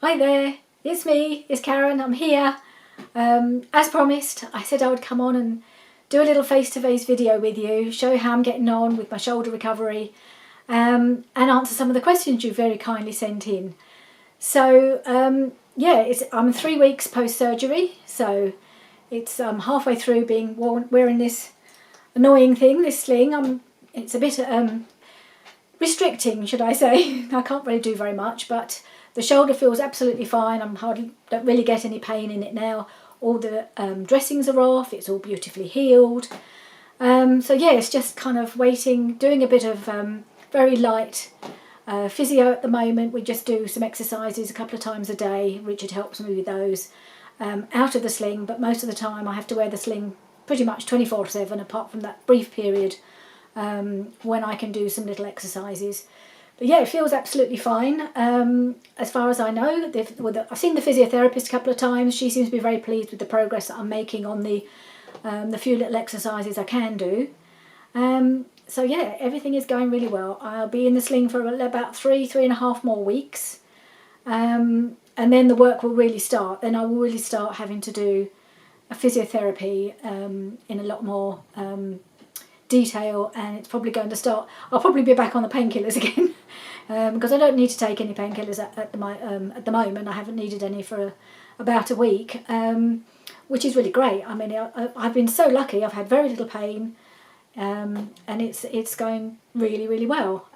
Hi there, it's me, it's Karen, I'm here. As promised, I said I would come on and do a little face-to-face video with you, show you how I'm getting on with my shoulder recovery, and answer some of the questions you very kindly sent in. So yeah, I'm 3 weeks post-surgery, so it's halfway through wearing this annoying thing, this sling. It's a bit restricting, should I say. I can't really do very much, but the shoulder feels absolutely fine. Don't really get any pain in it now. All the dressings are off. It's all beautifully healed. So yeah, it's just kind of waiting, doing a bit of very light physio at the moment. We just do some exercises a couple of times a day. Richard helps me with those out of the sling, but most of the time I have to wear the sling pretty much 24/7, apart from that brief period when I can do some little exercises. But yeah, it feels absolutely fine. As far as I know, I've seen the physiotherapist a couple of times. She seems to be very pleased with the progress that I'm making on the few little exercises I can do. So yeah, everything is going really well. I'll be in the sling for about 3.5 more weeks. And then the work will really start. Then I will really start having to do a physiotherapy in a lot more detail, and it's probably going to start. I'll probably be back on the painkillers again because I don't need to take any painkillers at the moment. I haven't needed any for about a week, which is really great. I mean, I've been so lucky. I've had very little pain, and it's going really, really well.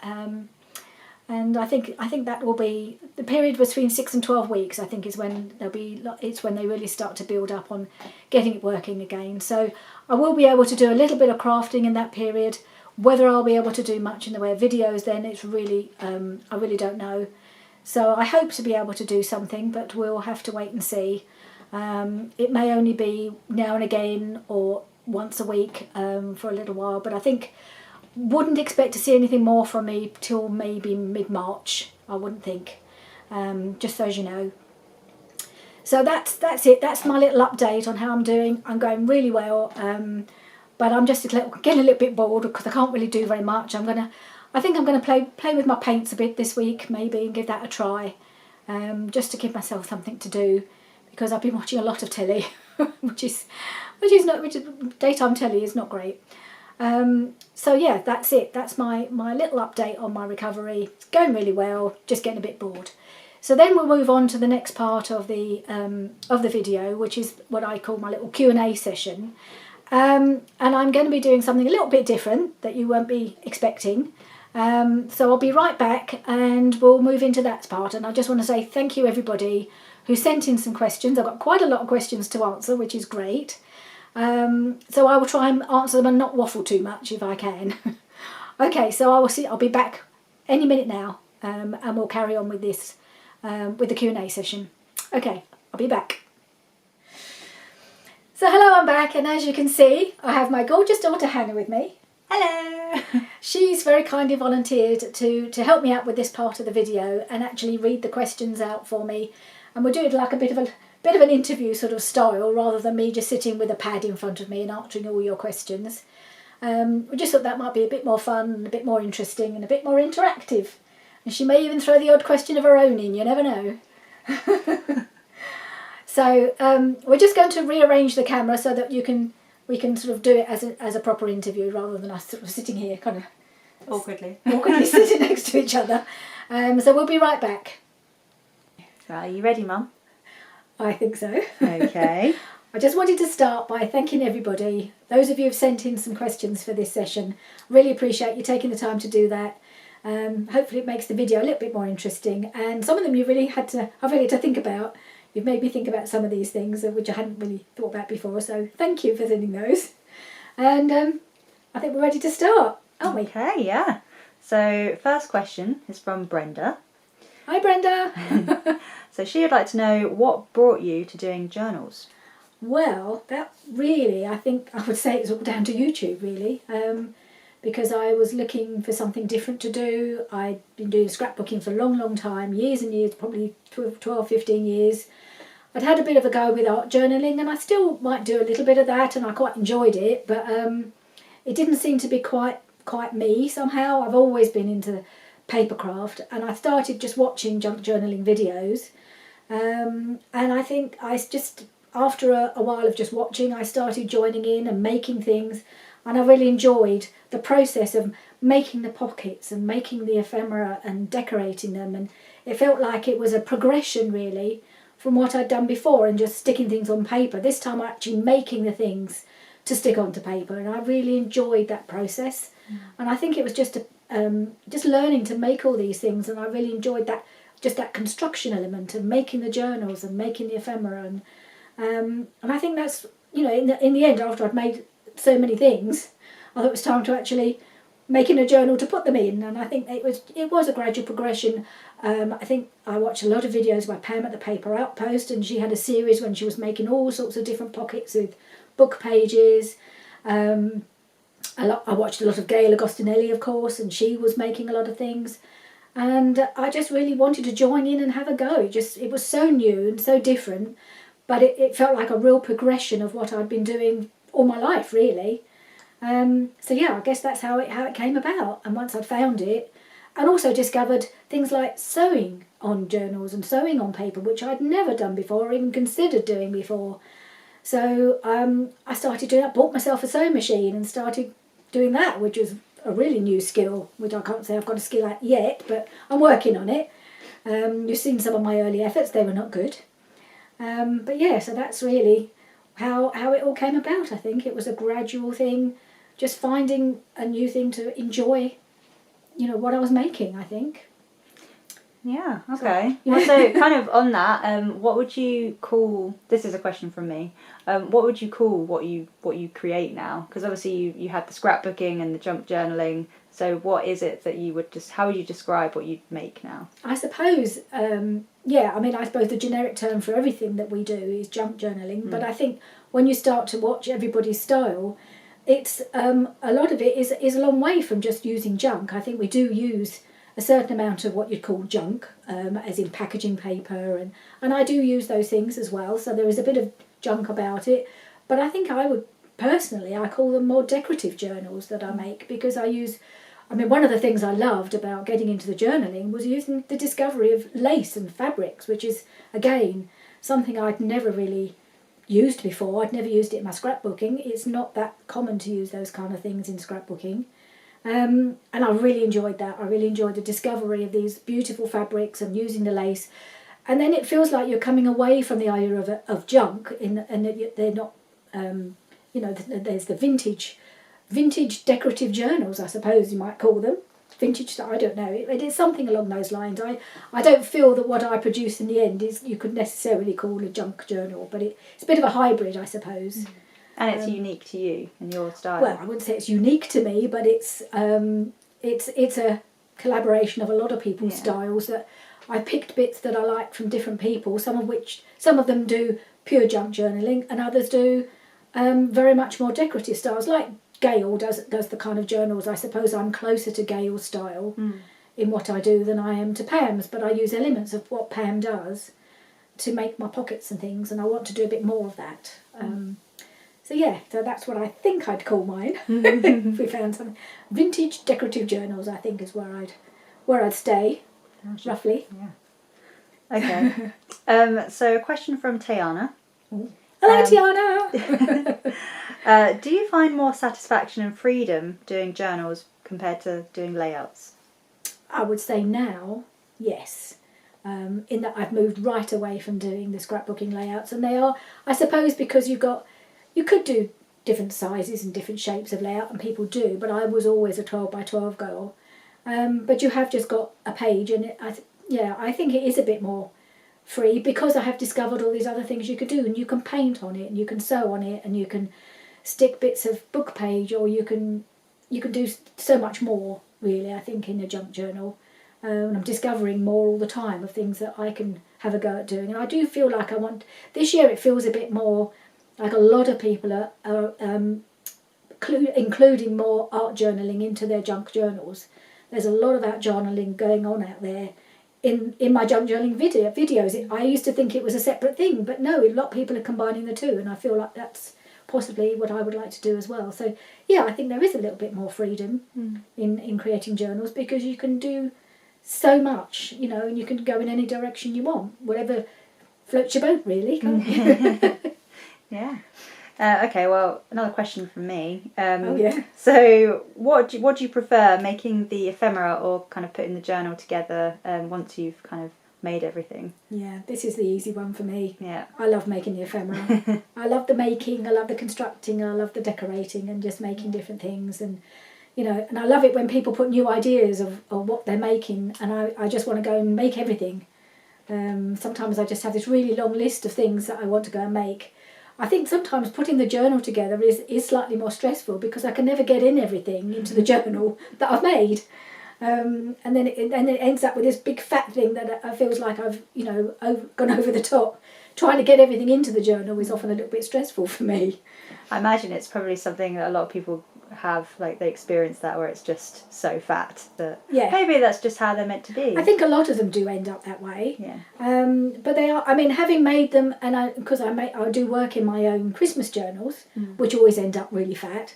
And I think that will be the period between 6 and 12 weeks. I think is when it's when they really start to build up on getting it working again. So I will be able to do a little bit of crafting in that period. Whether I'll be able to do much in the way of videos then, it's really I really don't know. So I hope to be able to do something, but we'll have to wait and see. It may only be now and again or once a week for a little while, but I think wouldn't expect to see anything more from me till maybe mid-March, I wouldn't think, just so as you know. So that's it. That's my little update on how I'm doing. I'm going really well, but I'm just getting a little bit bored because I can't really do very much. I think I'm gonna play with my paints a bit this week, maybe, and give that a try, just to give myself something to do, because I've been watching a lot of telly, which daytime telly is not great. So yeah, that's it. That's my little update on my recovery. It's going really well, just getting a bit bored. So then we'll move on to the next part of the video, which is what I call my little Q&A session. And I'm going to be doing something a little bit different that you won't be expecting. So I'll be right back and we'll move into that part. And I just want to say thank you everybody who sent in some questions. I've got quite a lot of questions to answer, which is great. So I will try and answer them and not waffle too much if I can. Okay, so I'll be back any minute now, and we'll carry on with this, with the Q&A session. Okay, I'll be back. So hello, I'm back, and as you can see, I have my gorgeous daughter Hannah with me. Hello! She's very kindly volunteered to help me out with this part of the video and actually read the questions out for me, and we'll do it like a bit of an interview sort of style rather than me just sitting with a pad in front of me and answering all your questions. We just thought that might be a bit more fun and a bit more interesting and a bit more interactive. And she may even throw the odd question of her own in, you never know. So we're just going to rearrange the camera so that we can sort of do it as a proper interview rather than us sort of sitting here kind of awkwardly sitting next to each other. So we'll be right back. So are you ready, Mum? I think so. Okay. I just wanted to start by thanking everybody. Those of you who've sent in some questions for this session, really appreciate you taking the time to do that. Hopefully it makes the video a little bit more interesting, and some of them I've really had to think about. You've made me think about some of these things which I hadn't really thought about before, so thank you for sending those. And I think we're ready to start, aren't we? Okay, yeah. So first question is from Brenda. Hi Brenda! So she would like to know what brought you to doing journals. Well, that really, I think I would say it's all down to YouTube really, because I was looking for something different to do. I'd been doing scrapbooking for a long, long time, years and years, probably 12, 15 years. I'd had a bit of a go with art journaling, and I still might do a little bit of that, and I quite enjoyed it, but it didn't seem to be quite me somehow. I've always been into papercraft, and I started just watching junk journaling videos. And I think after a while of just watching, I started joining in and making things, and I really enjoyed the process of making the pockets and making the ephemera and decorating them, and it felt like it was a progression really from what I'd done before and just sticking things on paper. This time I'm actually making the things to stick onto paper, and I really enjoyed that process. And I think it was just learning to make all these things, and I really enjoyed that construction element of making the journals and making the ephemera, and I think that's, in the end, after I'd made so many things, I thought it was time to actually making a journal to put them in, and I think it was a gradual progression. I think I watched a lot of videos by Pam at the Paper Outpost, and she had a series when she was making all sorts of different pockets with book pages. I watched a lot of Gail Agostinelli, of course, and she was making a lot of things, and I just really wanted to join in and have a go. It was so new and so different, but it felt like a real progression of what I'd been doing all my life, really. So yeah, I guess that's how it came about. And once I'd found it, and also discovered things like sewing on journals and sewing on paper, which I'd never done before or even considered doing before. So I started doing that, bought myself a sewing machine and started doing that, which was a really new skill, which I can't say I've got a skill at yet, but I'm working on it. You've seen some of my early efforts, they were not good. But yeah, so that's really how it all came about. I think it was a gradual thing, just finding a new thing to enjoy, what I was making, I think. Yeah, okay. So kind of on that, what would you call, this is a question from me, what would you call what you create now? Because obviously you had the scrapbooking and the junk journaling, so what is it that how would you describe what you make now? I suppose, I suppose the generic term for everything that we do is junk journaling, but I think when you start to watch everybody's style, it's a lot of it is a long way from just using junk. I think we do use a certain amount of what you'd call junk, as in packaging paper, and I do use those things as well, so there is a bit of junk about it, but I think I call them more decorative journals that I make, because one of the things I loved about getting into the journaling was using the discovery of lace and fabrics, which is, again, something I'd never really used before. I'd never used it in my scrapbooking. It's not that common to use those kind of things in scrapbooking. And I really enjoyed that. I really enjoyed the discovery of these beautiful fabrics and using the lace. And then it feels like you're coming away from the idea of junk, and that they're not, there's the vintage decorative journals, I suppose you might call them. Vintage, I don't know. It is something along those lines. I don't feel that what I produce in the end is you could necessarily call a junk journal, but it's a bit of a hybrid, I suppose. And it's unique to you and your style. Well, I wouldn't say it's unique to me, but it's a collaboration of a lot of people's styles, that I picked bits that I like from different people, some of them do pure junk journaling, and others do very much more decorative styles, like Gail does the kind of journals. I suppose I'm closer to Gail's style in what I do than I am to Pam's, but I use elements of what Pam does to make my pockets and things, and I want to do a bit more of that. So that's what I think I'd call mine. If we found something. Vintage decorative journals, I think, is where I'd stay, roughly. Yeah. Okay. So a question from Tiana. Hello, Tiana! Do you find more satisfaction and freedom doing journals compared to doing layouts? I would say now, yes. In that I've moved right away from doing the scrapbooking layouts, and they are, I suppose, because you could do different sizes and different shapes of layout, and people do, but I was always a 12 by 12 girl. But you have just got a page, and I think it is a bit more free, because I have discovered all these other things you could do, and you can paint on it, and you can sew on it, and you can stick bits of book page, or you can do so much more, really, I think, in a junk journal. And I'm discovering more all the time of things that I can have a go at doing, and I do feel like this year it feels a bit more like a lot of people are including more art journaling into their junk journals. There's a lot of art journaling going on out there in my junk journaling videos. I used to think it was a separate thing, but no, a lot of people are combining the two, and I feel like that's possibly what I would like to do as well. So yeah, I think there is a little bit more freedom in creating journals, because you can do so much, and you can go in any direction you want, whatever floats your boat, really, can't it? Yeah. Okay, well, another question from me. Oh, yeah. So, what do you prefer, making the ephemera or kind of putting the journal together once you've kind of made everything? Yeah, this is the easy one for me. Yeah. I love making the ephemera. I love the making, I love the constructing, I love the decorating and just making different things. And, you know, and I love it when people put new ideas of what they're making, and I just want to go and make everything. Sometimes I just have this really long list of things that I want to go and make. I think sometimes putting the journal together is slightly more stressful because I can never get in everything into the journal that I've made. And then it ends up with this big fat thing that feels like I've, you know, gone over the top. Trying to get everything into the journal is often a little bit stressful for me. I imagine it's probably something that a lot of people have, like they experience that where it's just so fat that maybe that's just how they're meant to be. I think a lot of them do end up that way. Yeah. But they are, I mean, having made them, and because I do work in my own Christmas journals, which always end up really fat,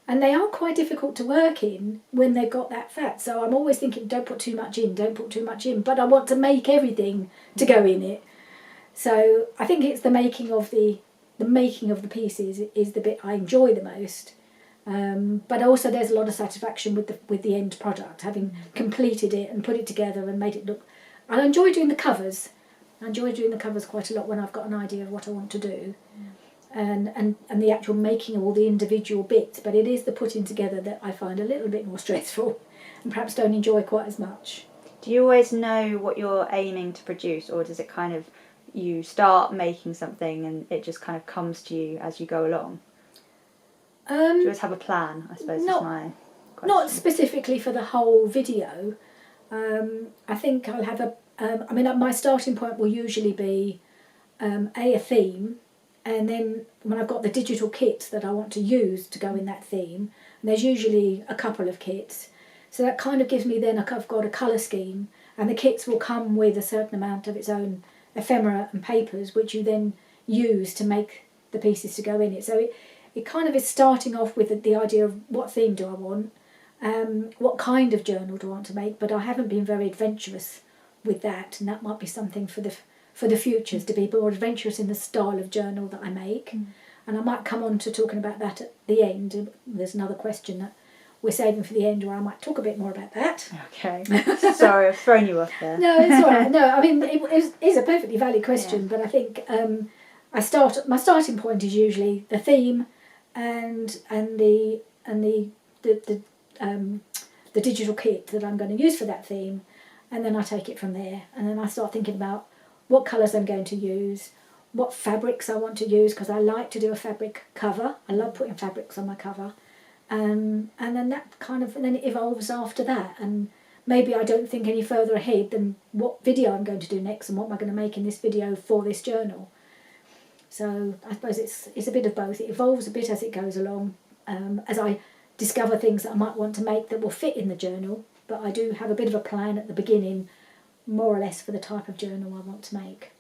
and they are quite difficult to work in when they've got that fat. So I'm always thinking, don't put too much in, don't put too much in. But I want to make everything to go in it. So I think it's the making of the pieces is the bit I enjoy the most. But also there's a lot of satisfaction with the end product, having completed it and put it together and made it look. I enjoy doing the covers. I enjoy doing the covers quite a lot when I've got an idea of what I want to do, and the actual making of all the individual bits. But it is the putting together that I find a little bit more stressful, and perhaps don't enjoy quite as much. Do you always know what you're aiming to produce, or does it kind of you start making something and it just kind of comes to you as you go along? Do you always have a plan, I suppose, is my question. Not specifically for the whole video. I think I'll have I mean, my starting point will usually be a theme, and then when I've got the digital kits that I want to use to go in that theme, and there's usually a couple of kits, so that kind of gives me then I've got a colour scheme, and the kits will come with a certain amount of its own ephemera and papers, which you then use to make the pieces to go in it. So it kind of is starting off with the idea of what theme do I want, what kind of journal do I want to make, but I haven't been very adventurous with that, and that might be something for the future, is to be more adventurous in the style of journal that I make. And I might come on to talking about that at the end. There's another question that we're saving for the end where I might talk a bit more about that. Okay. Sorry, I've thrown you off there. No, it's all right. No, I mean, it is a perfectly valid question, but I think my starting point is usually the theme and the digital kit that I'm going to use for that theme, and then I take it from there, and then I start thinking about what colours I'm going to use, what fabrics I want to use, because I like to do a fabric cover. I love putting fabrics on my cover, and then that kind of, and then it evolves after that, and maybe I don't think any further ahead than what video I'm going to do next and what am I going to make in this video for this journal. So I suppose it's a bit of both. It evolves a bit as it goes along, as I discover things that I might want to make that will fit in the journal, but I do have a bit of a plan at the beginning, more or less, for the type of journal I want to make.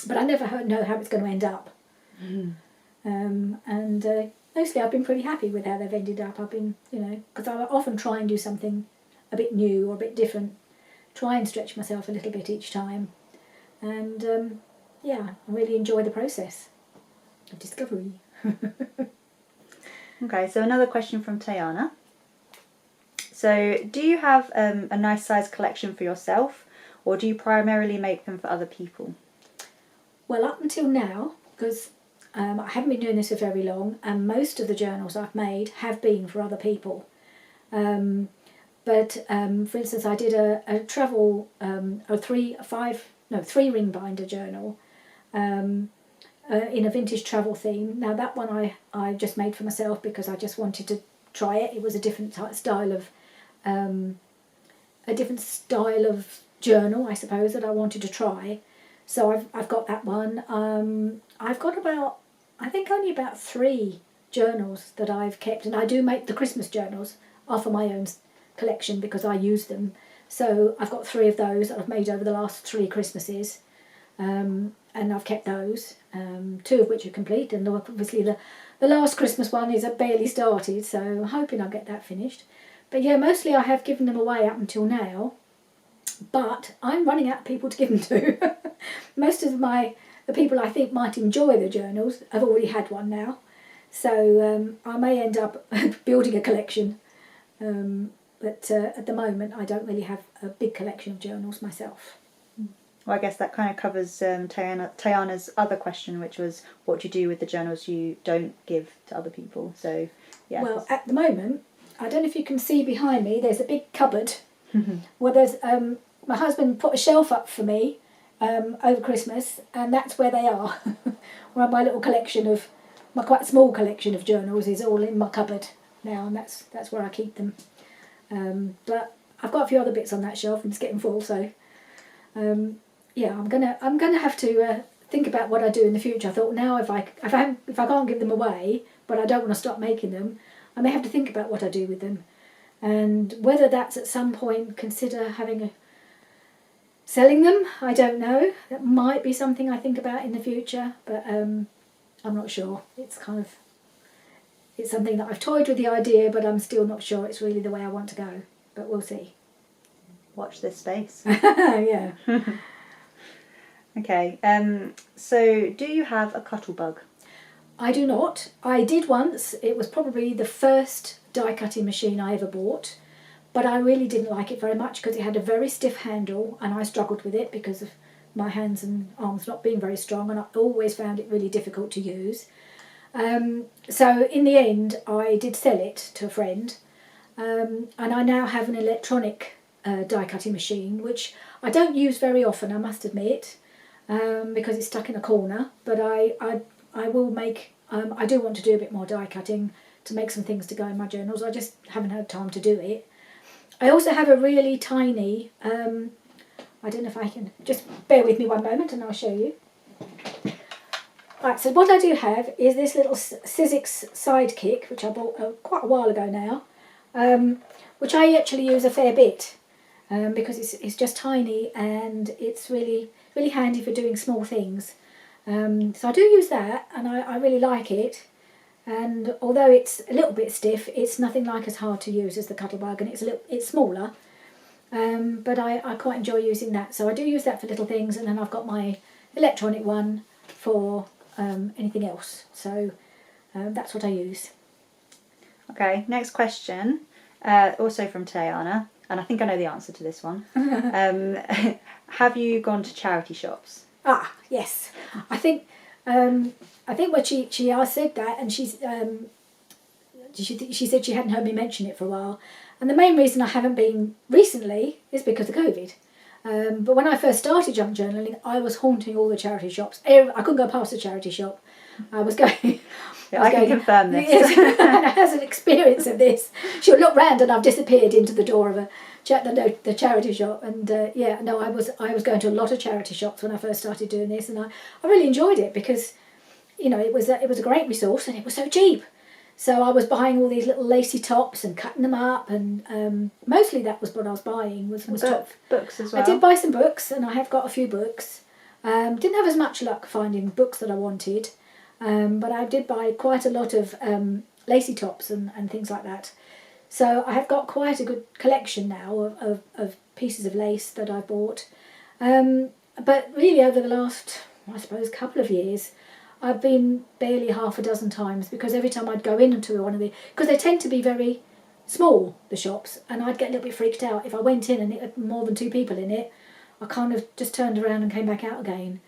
But I never know how it's going to end up. And mostly I've been pretty happy with how they've ended up. I've been, because I often try and do something a bit new or a bit different, try and stretch myself a little bit each time. And I really enjoy the process of discovery. Okay, so another question from Tayana. So, do you have a nice size collection for yourself, or do you primarily make them for other people? Well, up until now, because I haven't been doing this for very long, and most of the journals I've made have been for other people. But for instance, I did a travel, three ring binder journal in a vintage travel theme. Now that one I just made for myself because I just wanted to try it. It was a different style of journal, I suppose, that I wanted to try. So I've got that one. I've got only about 3 journals that I've kept, and I do make the Christmas journals are for my own collection because I use them. So I've got 3 of those that I've made over the last 3 Christmases, and I've kept those, 2 of which are complete, and obviously the last Christmas one is barely started, so I'm hoping I'll get that finished. But yeah, mostly I have given them away up until now, but I'm running out of people to give them to. most of the people I think might enjoy the journals have already had one now. So I may end up building a collection. But at the moment, I don't really have a big collection of journals myself. Well, I guess that kind of covers Tayana's other question, which was, what do you do with the journals you don't give to other people? So, yeah. Well, at the moment, I don't know if you can see behind me, there's a big cupboard where there's my husband put a shelf up for me over Christmas, and that's where they are. Where my little collection of, my quite small collection of journals is all in my cupboard now, and that's where I keep them. But I've got a few other bits on that shelf, and it's getting full. So, yeah, I'm gonna have to think about what I do in the future. I thought now if I can't give them away, but I don't want to stop making them, I may have to think about what I do with them, and whether that's at some point consider selling them. I don't know. That might be something I think about in the future, but I'm not sure. It's something that I've toyed with the idea, but I'm still not sure it's really the way I want to go. But we'll see. Watch this space. Yeah. Okay. So, do you have a Cuttlebug? I do not. I did once. It was probably the first die cutting machine I ever bought, but I really didn't like it very much because it had a very stiff handle, and I struggled with it because of my hands and arms not being very strong, and I always found it really difficult to use. So in the end, I did sell it to a friend, and I now have an electronic die cutting machine, which I don't use very often, I must admit, because it's stuck in a corner. But I will make. I do want to do a bit more die cutting to make some things to go in my journals. I just haven't had time to do it. I also have a really tiny. I don't know if I can just bear with me one moment, and I'll show you. Right, so what I do have is this little Sizzix Sidekick, which I bought quite a while ago now, which I actually use a fair bit because it's just tiny and it's really really handy for doing small things. So I do use that, and I really like it. And although it's a little bit stiff, it's nothing like as hard to use as the Cuttlebug, and it's smaller. But I quite enjoy using that. So I do use that for little things, and then I've got my electronic one for anything else. So that's what I use. Okay, next question, also from Tayana, and I think I know the answer to this one. Have you gone to charity shops? Ah, yes. I think when she asked said that, and she said she hadn't heard me mention it for a while. And the main reason I haven't been recently is because of COVID. But when I first started junk journaling, I was haunting all the charity shops. I couldn't go past a charity shop. I was going. I can confirm this. Yes, Anna has an experience of this. She'll look round and I've disappeared into the door of the charity shop. And I was going to a lot of charity shops when I first started doing this, and I really enjoyed it because, it was a great resource and it was so cheap. So I was buying all these little lacy tops and cutting them up, and mostly that was what I was buying was books as well. I did buy some books, and I have got a few books. Didn't have as much luck finding books that I wanted, but I did buy quite a lot of lacy tops and things like that. So I have got quite a good collection now of pieces of lace that I bought. But really over the last, I suppose, couple of years, I've been barely half a dozen times, because every time I'd go into one of because they tend to be very small, the shops, and I'd get a little bit freaked out if I went in and it had more than 2 people in it. I kind of just turned around and came back out again,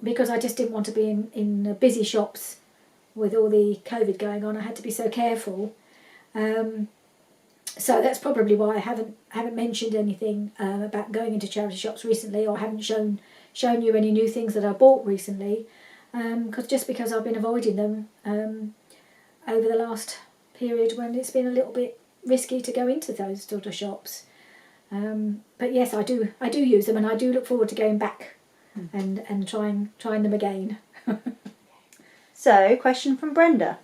because I just didn't want to be in busy shops with all the COVID going on. I had to be so careful. So that's probably why I haven't mentioned anything about going into charity shops recently, or haven't shown you any new things that I bought recently. Because I've been avoiding them over the last period when it's been a little bit risky to go into those sort of shops. But yes, I do use them, and I do look forward to going back and trying them again. So, question from Brenda.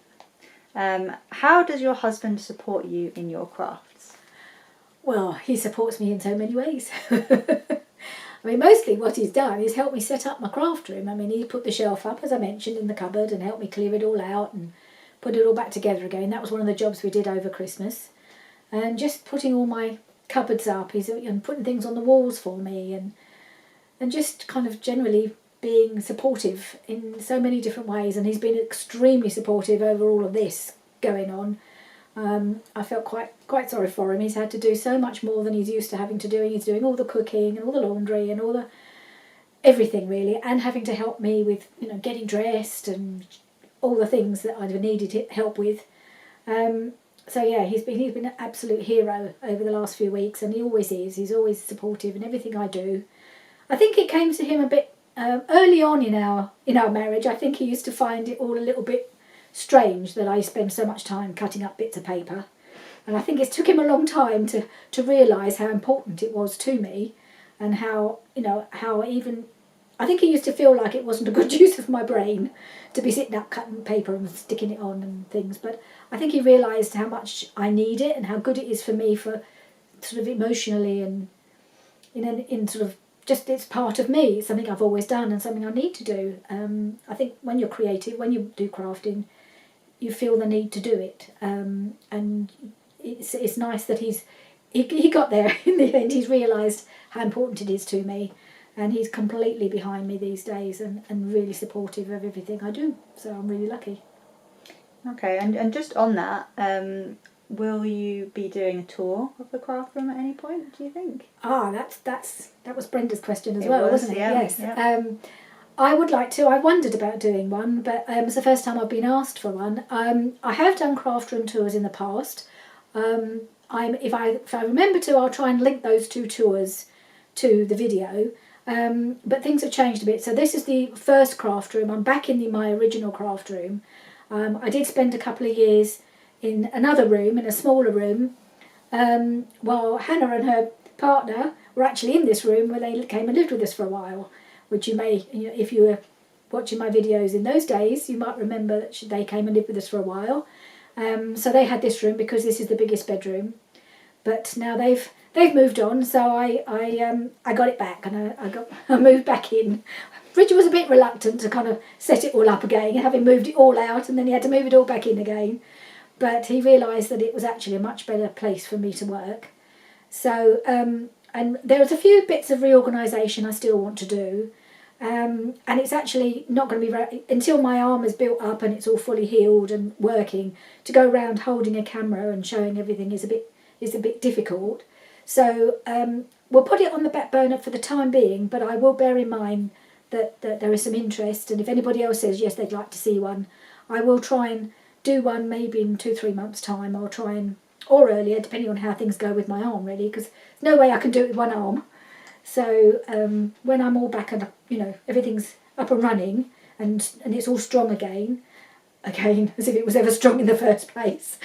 How does your husband support you in your crafts? Well, he supports me in so many ways. I mean, mostly what he's done is help me set up my craft room. I mean, he put the shelf up, as I mentioned, in the cupboard, and helped me clear it all out and put it all back together again. That was one of the jobs we did over Christmas. And just putting all my cupboards up and putting things on the walls for me, and and just kind of generally being supportive in so many different ways. And he's been extremely supportive over all of this going on. I felt quite sorry for him. He's had to do so much more than he's used to having to do. He's doing all the cooking and all the laundry and all the everything really, and having to help me with, you know, getting dressed and all the things that I'd needed help with. So yeah, he's been an absolute hero over the last few weeks, and he always is. He's always supportive in everything I do. I think it came to him a bit early on in our marriage. I think he used to find it all a little bit strange that I spend so much time cutting up bits of paper, and I think it took him a long time to realise how important it was to me, and how, you know, how even I think he used to feel like it wasn't a good use of my brain to be sitting up cutting paper and sticking it on and things. But I think he realised how much I need it and how good it is for me, for sort of emotionally, and in sort of just, it's part of me. It's something I've always done and something I need to do. I think when you're creative, when you do crafting, you feel the need to do it. And it's nice that he got there in the end. He's realised how important it is to me. And he's completely behind me these days, and really supportive of everything I do. So I'm really lucky. Okay, and just on that, will you be doing a tour of the craft room at any point, do you think? That was Brenda's question as well, wasn't it? Yeah, yes. Yeah. I would like to. I wondered about doing one, but it's the first time I've been asked for one. I have done craft room tours in the past. If I remember to, I'll try and link those 2 tours to the video. But things have changed a bit. So this is the first craft room. I'm back in my original craft room. I did spend a couple of years in another room, in a smaller room, while Hannah and her partner were actually in this room, where they came and lived with us for a while, which you know, if you were watching my videos in those days, you might remember that they came and lived with us for a while. So they had this room because this is the biggest bedroom. But now they've moved on, so I got it back, and I moved back in. Bridget was a bit reluctant to kind of set it all up again, having moved it all out, and then he had to move it all back in again. But he realised that it was actually a much better place for me to work. So, and there was a few bits of reorganisation I still want to do, and it's actually not going to be very, until my arm is built up and it's all fully healed and working, to go around holding a camera and showing everything is a bit difficult. So we'll put it on the back burner for the time being, but I will bear in mind that there is some interest, and if anybody else says yes, they'd like to see one, I will try and do one maybe in 2-3 months' time. I'll try and, or earlier, depending on how things go with my arm, really, because there's no way I can do it with one arm. So when I'm all back and, you know, everything's up and running and it's all strong again, as if it was ever strong in the first place.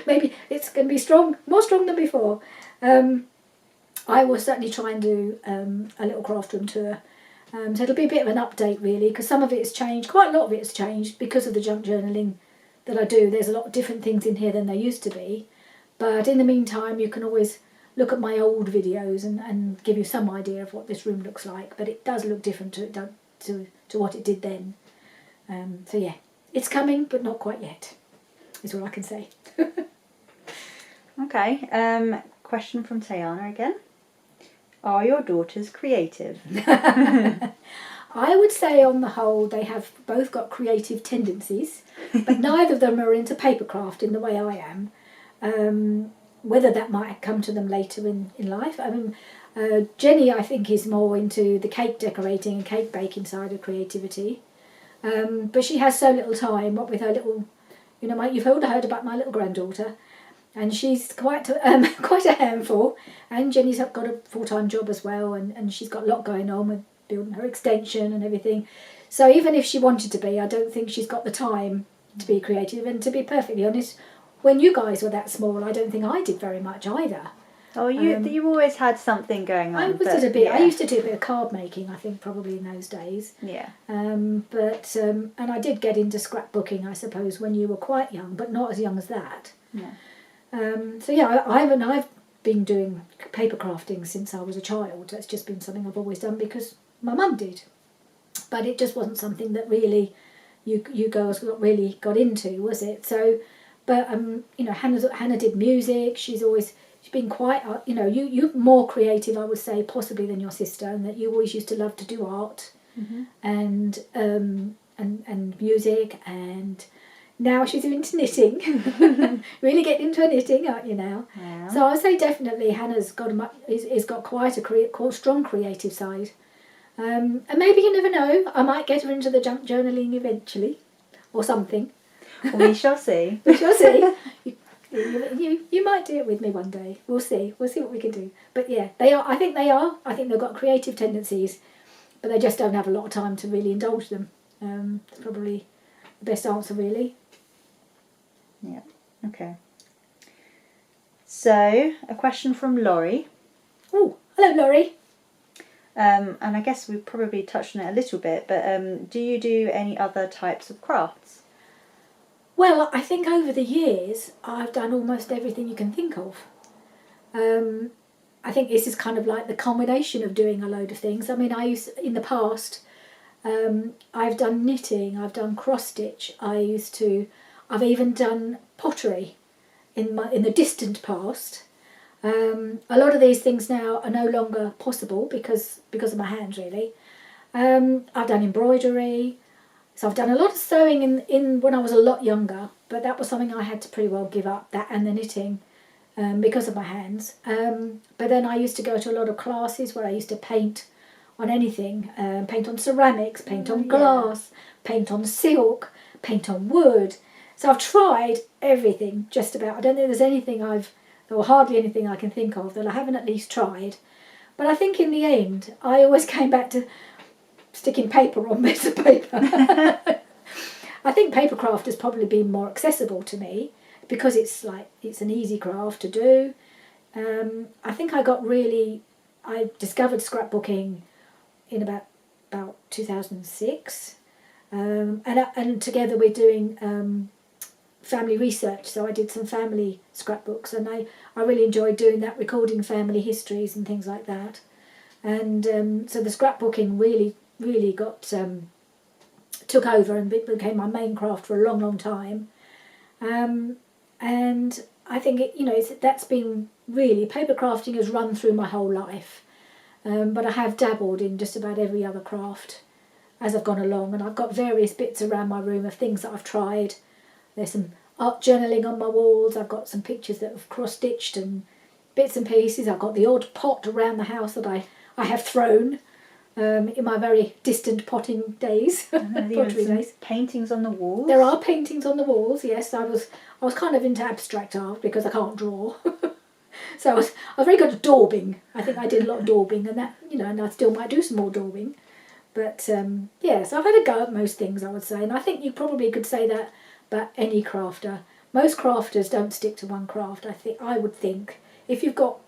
Maybe it's going to be more strong than before. I will certainly try and do a little craft room tour. So it'll be a bit of an update really, because some of it has changed. Quite a lot of it has changed because of the junk journaling that I do. There's a lot of different things in here than there used to be. But in the meantime, you can always look at my old videos and give you some idea of what this room looks like. But it does look different to what it did then. So yeah, it's coming, but not quite yet, is all I can say. Okay, question from Tayana again. Are your daughters creative? I would say on the whole they have both got creative tendencies, but neither of them are into papercraft in the way I am. Whether that might come to them later in life. I mean, Jenny, I think, is more into the cake decorating and cake baking side of creativity. But she has so little time, what with her little, you know, you've heard about my little granddaughter, and she's quite a handful, and Jenny's got a full-time job as well, and she's got a lot going on with building her extension and everything. So even if she wanted to be, I don't think she's got the time to be creative. And to be perfectly honest, when you guys were that small, I don't think I did very much either. Oh, you always had something going on. I did a bit. Yeah. I used to do a bit of card making, I think, probably in those days. Yeah. And I did get into scrapbooking, I suppose, when you were quite young, but not as young as that. Yeah. So yeah, I've been doing paper crafting since I was a child. That's just been something I've always done because my mum did. But it just wasn't something that really you girls really got into, was it? So, but you know, Hannah did music. She's always she's been quite, you're more creative, I would say, possibly than your sister, and that you always used to love to do art and music, and now she's into knitting. Really getting into her knitting, aren't you now? Yeah. So I would say definitely Hannah's got is got quite a strong creative side. And maybe you never know, I might get her into the junk journaling eventually, or something. We shall see. We shall see. You might do it with me one day. We'll see. We'll see what we can do. But yeah, they are. I think they've got creative tendencies, but they just don't have a lot of time to really indulge them. It's probably the best answer, really. Yeah. Okay. So, a question from Laurie. Oh, hello, Laurie. And I guess we've probably touched on it a little bit, but do you do any other types of crafts? Well, I think over the years I've done almost everything you can think of. I think this is kind of like the combination of doing a load of things. I mean, in the past, I've done knitting, I've done cross stitch, I've even done pottery in the distant past. A lot of these things now are no longer possible because of my hands, really. I've done embroidery, so I've done a lot of sewing in when I was a lot younger, but that was something I had to pretty well give up, that and the knitting, because of my hands. But then I used to go to a lot of classes where I used to paint on anything, paint on ceramics, paint on glass, paint on silk, paint on wood. So I've tried everything, just about. I don't think there's anything or hardly anything I can think of that I haven't at least tried. But I think in the end, I always came back to sticking paper on bits of paper. I think papercraft has probably been more accessible to me because it's an easy craft to do. I think I discovered scrapbooking in about 2006, and together we're doing family research, so I did some family scrapbooks, and I really enjoyed doing that, recording family histories and things like that. And so the scrapbooking really got took over and became my main craft for a long time. And I think that's been really, paper crafting has run through my whole life. But I have dabbled in just about every other craft as I've gone along, and I've got various bits around my room of things that I've tried. There's some art journaling on my walls. I've got some pictures that have cross-stitched and bits and pieces. I've got the odd pot around the house that I have thrown in my very distant potting days, pottery days. Paintings on the walls. There are paintings on the walls. Yes, I was kind of into abstract art because I can't draw. So I was very good at daubing. I think I did a lot of daubing, and that and I still might do some more daubing. But so I've had a go at most things, I would say, and I think you probably could say that about any crafter. Most crafters don't stick to one craft. I would think if you've got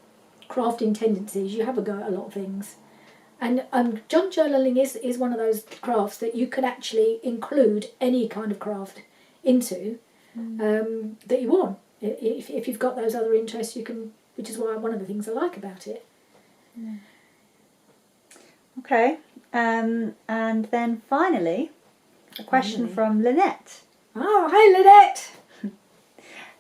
crafting tendencies, you have a go at a lot of things. And junk journaling is one of those crafts that you can actually include any kind of craft into that you want. If you've got those other interests, you can, which is one of the things I like about it. Yeah. Okay, and then finally, a question from Lynette. Oh, hi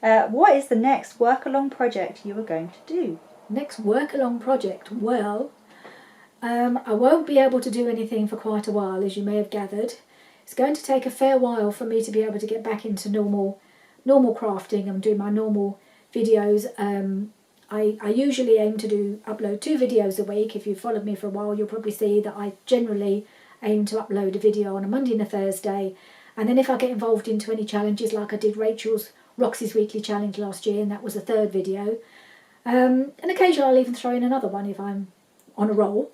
Lynette! What is the next work-along project you are going to do? Next work-along project? Well, I won't be able to do anything for quite a while, as you may have gathered. It's going to take a fair while for me to be able to get back into normal crafting and do my normal videos. I usually aim to upload 2 videos a week. If you've followed me for a while, you'll probably see that I generally aim to upload a video on a Monday and a Thursday. And then if I get involved into any challenges, like I did Rachel's Roxy's Weekly Challenge last year, and that was the 3rd video. And occasionally I'll even throw in another one if I'm on a roll.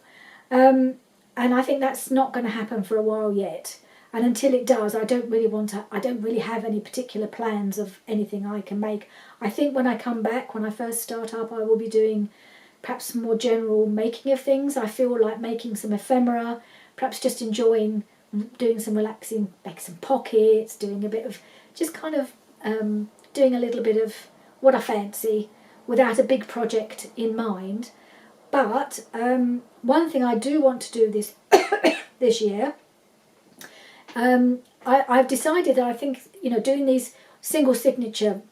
And I think that's not going to happen for a while yet. And until it does, I don't really have any particular plans of anything I can make. I think when I come back, when I first start up, I will be doing perhaps some more general making of things. I feel like making some ephemera, perhaps just enjoying doing some relaxing, make some pockets, doing a bit of, just kind of doing a little bit of what I fancy without a big project in mind. But one thing I do want to do this year, I've decided that I think, doing these single signature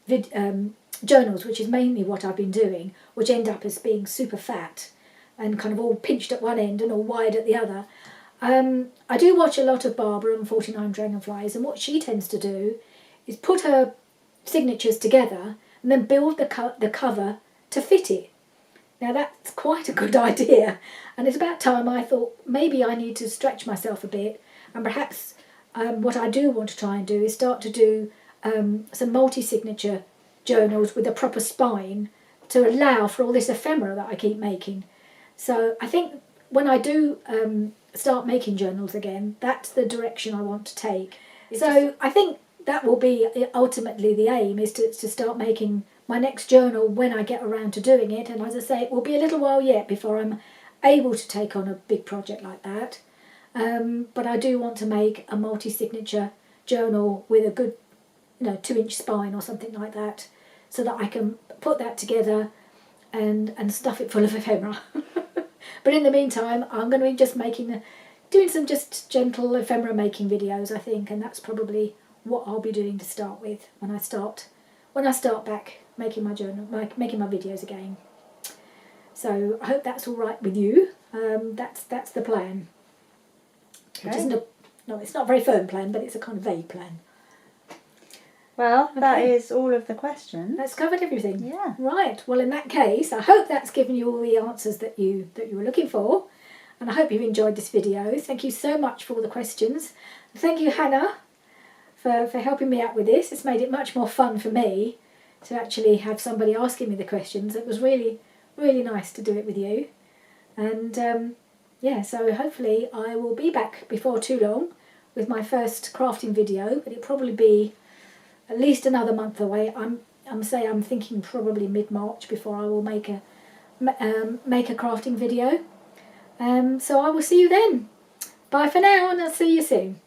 journals, which is mainly what I've been doing, which end up as being super fat and kind of all pinched at one end and all wide at the other. I do watch a lot of Barbara and 49 Dragonflies, and what she tends to do is put her signatures together and then build the cover to fit it. Now that's quite a good idea, and it's about time I thought maybe I need to stretch myself a bit, and perhaps what I do want to try and do is start to do some multi-signature journals with a proper spine to allow for all this ephemera that I keep making. So I think when I do start making journals again, that's the direction I want to take. So I think that will be ultimately the aim, is to start making my next journal when I get around to doing it. And as I say, it will be a little while yet before I'm able to take on a big project like that. But I do want to make a multi-signature journal with a good 2-inch spine or something like that, so that I can put that together and stuff it full of ephemera. But in the meantime, I'm going to be just doing some just gentle ephemera making videos, I think, and that's probably what I'll be doing to start with when I start back making my journal, making my videos again. So I hope that's all right with you. That's the plan. Okay. Which isn't it's not a very firm plan, but it's a kind of vague plan. Well, Okay. that is all of the questions. That's covered everything. Yeah. Right. Well, in that case, I hope that's given you all the answers that you were looking for, and I hope you've enjoyed this video. Thank you so much for all the questions. Thank you, Hannah, for helping me out with this. It's made it much more fun for me to actually have somebody asking me the questions. It was really, really nice to do it with you. And so hopefully I will be back before too long with my first crafting video, but it'll probably be at least another month away. I'm thinking probably mid-March before I will make a crafting video. So I will see you then. Bye for now, and I'll see you soon.